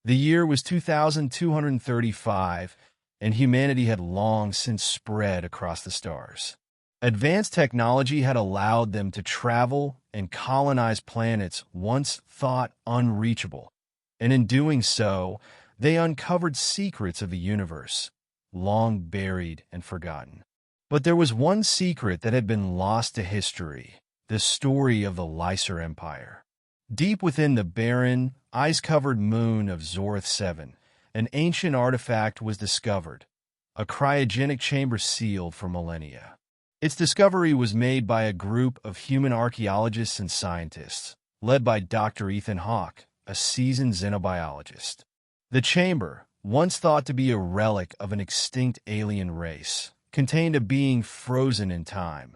The year was 2235, and humanity had long since spread across the stars. Advanced technology had allowed them to travel and colonize planets once thought unreachable, and in doing so, they uncovered secrets of the universe, long buried and forgotten. But there was one secret that had been lost to history, the story of the Lycer Empire. Deep within the barren, ice-covered moon of Zorth 7, an ancient artifact was discovered, a cryogenic chamber sealed for millennia. Its discovery was made by a group of human archaeologists and scientists, led by Dr. Ethan Hawke, a seasoned xenobiologist. The chamber, once thought to be a relic of an extinct alien race, contained a being frozen in time,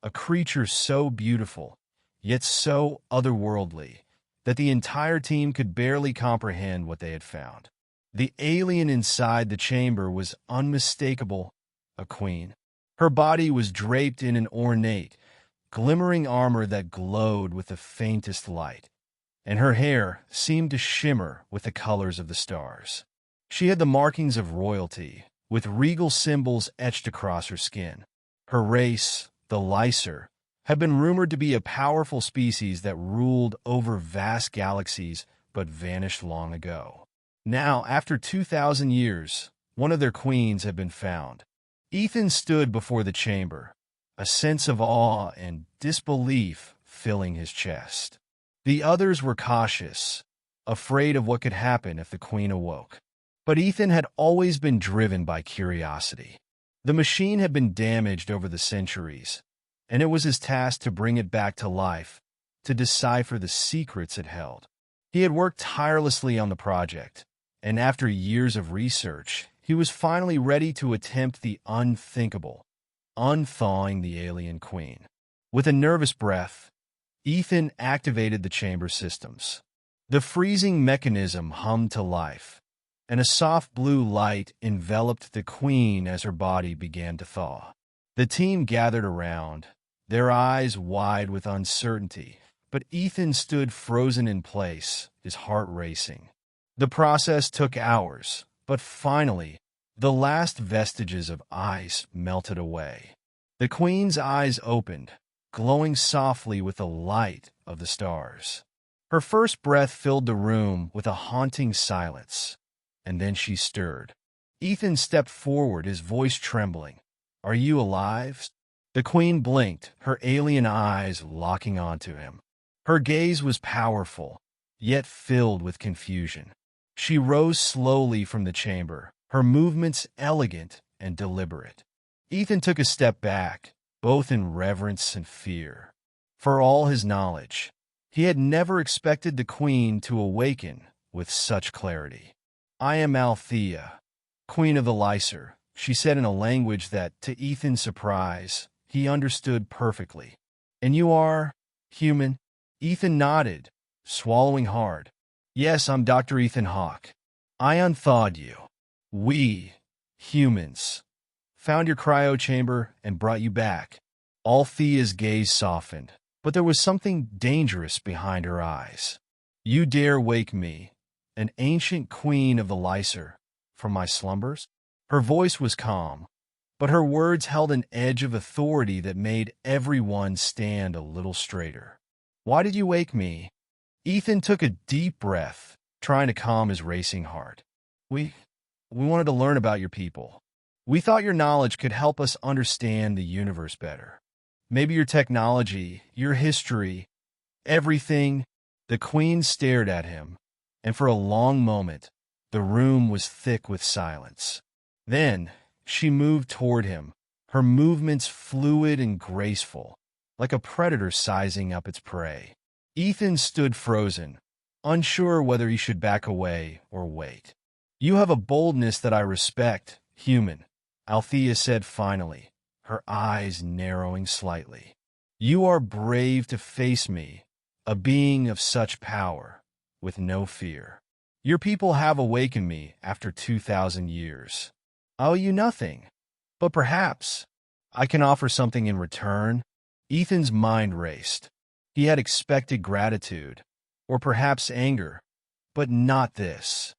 a creature so beautiful, yet so otherworldly, that the entire team could barely comprehend what they had found. The alien inside the chamber was unmistakable, a queen. Her body was draped in an ornate, glimmering armor that glowed with the faintest light, and her hair seemed to shimmer with the colors of the stars. She had the markings of royalty, with regal symbols etched across her skin. Her race, the Lycer, had been rumored to be a powerful species that ruled over vast galaxies but vanished long ago. Now, after 2,000 years, one of their queens had been found. Ethan stood before the chamber, a sense of awe and disbelief filling his chest. The others were cautious, afraid of what could happen if the queen awoke. But Ethan had always been driven by curiosity. The machine had been damaged over the centuries, and it was his task to bring it back to life, to decipher the secrets it held. He had worked tirelessly on the project, and after years of research, he was finally ready to attempt the unthinkable, unthawing the alien queen. With a nervous breath, Ethan activated the chamber systems. The freezing mechanism hummed to life, and a soft blue light enveloped the queen as her body began to thaw. The team gathered around, their eyes wide with uncertainty, but Ethan stood frozen in place, his heart racing. The process took hours, but finally, the last vestiges of ice melted away. The queen's eyes opened, glowing softly with the light of the stars. Her first breath filled the room with a haunting silence, and then she stirred. Ethan stepped forward, his voice trembling. "Are you alive?" The queen blinked, her alien eyes locking onto him. Her gaze was powerful, yet filled with confusion. She rose slowly from the chamber, her movements elegant and deliberate. Ethan took a step back, both in reverence and fear. For all his knowledge, he had never expected the queen to awaken with such clarity. "I am Althea, queen of the Lycer," she said in a language that, to Ethan's surprise, he understood perfectly. "And you are human?" Ethan nodded, swallowing hard. "Yes, I'm Dr. Ethan Hawke. I unthawed you. We, humans, found your cryo-chamber and brought you back." Althea's gaze softened, but there was something dangerous behind her eyes. "You dare wake me, an ancient queen of the Lycer, from my slumbers?" Her voice was calm, but her words held an edge of authority that made everyone stand a little straighter. "Why did you wake me?" Ethan took a deep breath, trying to calm his racing heart. We wanted to learn about your people. We thought your knowledge could help us understand the universe better. Maybe your technology, your history, everything." The queen stared at him, and for a long moment, the room was thick with silence. Then, she moved toward him, her movements fluid and graceful, like a predator sizing up its prey. Ethan stood frozen, unsure whether he should back away or wait. "You have a boldness that I respect, human," Althea said finally, her eyes narrowing slightly. "You are brave to face me, a being of such power, with no fear. Your people have awakened me after 2,000 years. I owe you nothing, but perhaps I can offer something in return." Ethan's mind raced. He had expected gratitude, or perhaps anger, but not this.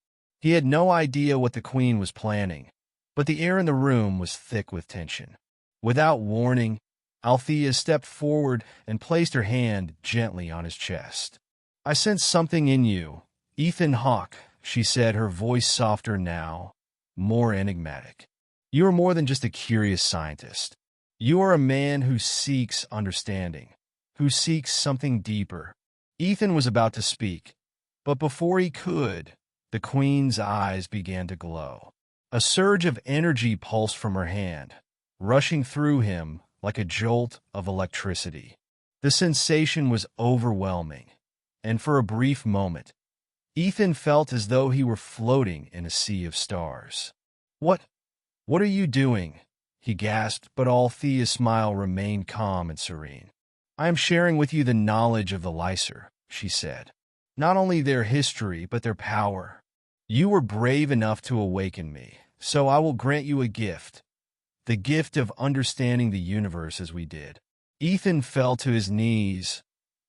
He had no idea what the Queen was planning, but the air in the room was thick with tension. Without warning, Althea stepped forward and placed her hand gently on his chest. "I sense something in you, Ethan Hawke," she said, her voice softer now, more enigmatic. "You are more than just a curious scientist. You are a man who seeks understanding, who seeks something deeper." Ethan was about to speak, but before he could, the Queen's eyes began to glow. A surge of energy pulsed from her hand, rushing through him like a jolt of electricity. The sensation was overwhelming, and for a brief moment, Ethan felt as though he were floating in a sea of stars. What are you doing?" he gasped, but Althea's smile remained calm and serene. "I am sharing with you the knowledge of the Lycer," she said. "Not only their history, but their power. You were brave enough to awaken me, so I will grant you a gift. The gift of understanding the universe as we did." Ethan fell to his knees,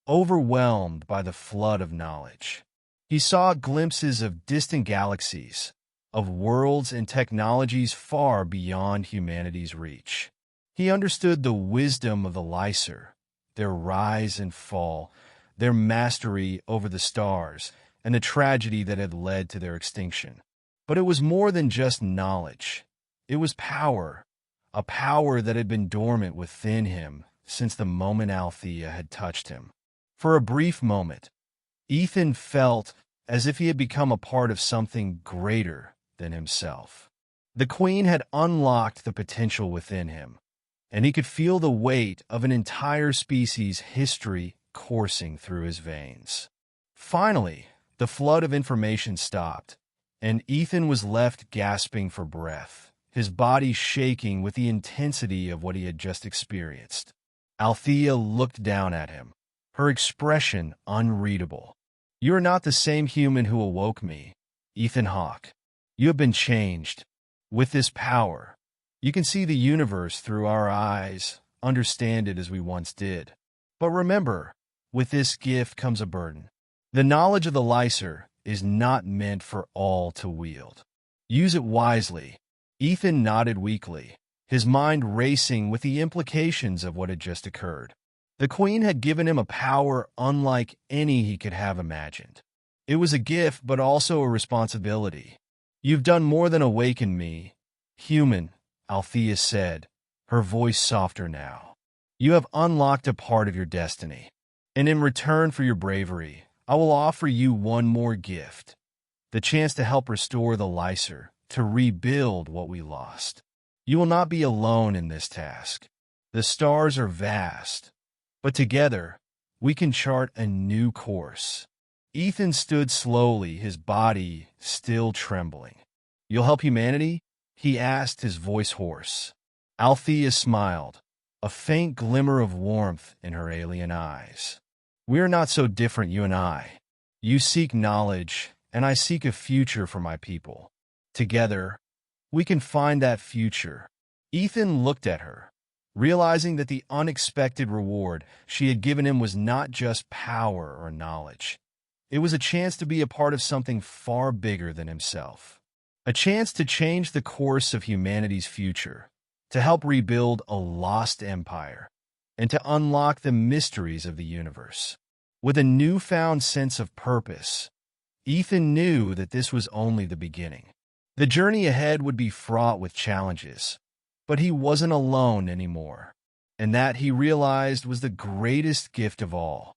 overwhelmed by the flood of knowledge. He saw glimpses of distant galaxies, of worlds and technologies far beyond humanity's reach. He understood the wisdom of the Lycer, their rise and fall, their mastery over the stars, and the tragedy that had led to their extinction. But it was more than just knowledge. It was power, a power that had been dormant within him since the moment Althea had touched him. For a brief moment, Ethan felt as if he had become a part of something greater than himself. The Queen had unlocked the potential within him, and he could feel the weight of an entire species' history coursing through his veins. Finally, the flood of information stopped, and Ethan was left gasping for breath, his body shaking with the intensity of what he had just experienced. Althea looked down at him, her expression unreadable. "You are not the same human who awoke me, Ethan Hawke. You have been changed. With this power, you can see the universe through our eyes, understand it as we once did. But remember, with this gift comes a burden. The knowledge of the Lycer is not meant for all to wield. Use it wisely." Ethan nodded weakly, his mind racing with the implications of what had just occurred. The Queen had given him a power unlike any he could have imagined. It was a gift, but also a responsibility. "You've done more than awaken me, human," Althea said, her voice softer now. "You have unlocked a part of your destiny. And in return for your bravery, I will offer you one more gift, the chance to help restore the Lycer, to rebuild what we lost. You will not be alone in this task. The stars are vast, but together, we can chart a new course." Ethan stood slowly, his body still trembling. "You'll help humanity?" he asked, his voice hoarse. Althea smiled, a faint glimmer of warmth in her alien eyes. "We are not so different, you and I. You seek knowledge, and I seek a future for my people. Together, we can find that future." Ethan looked at her, realizing that the unexpected reward she had given him was not just power or knowledge. It was a chance to be a part of something far bigger than himself. A chance to change the course of humanity's future, to help rebuild a lost empire, and to unlock the mysteries of the universe. With a newfound sense of purpose, Ethan knew that this was only the beginning. The journey ahead would be fraught with challenges, but he wasn't alone anymore, and that he realized was the greatest gift of all.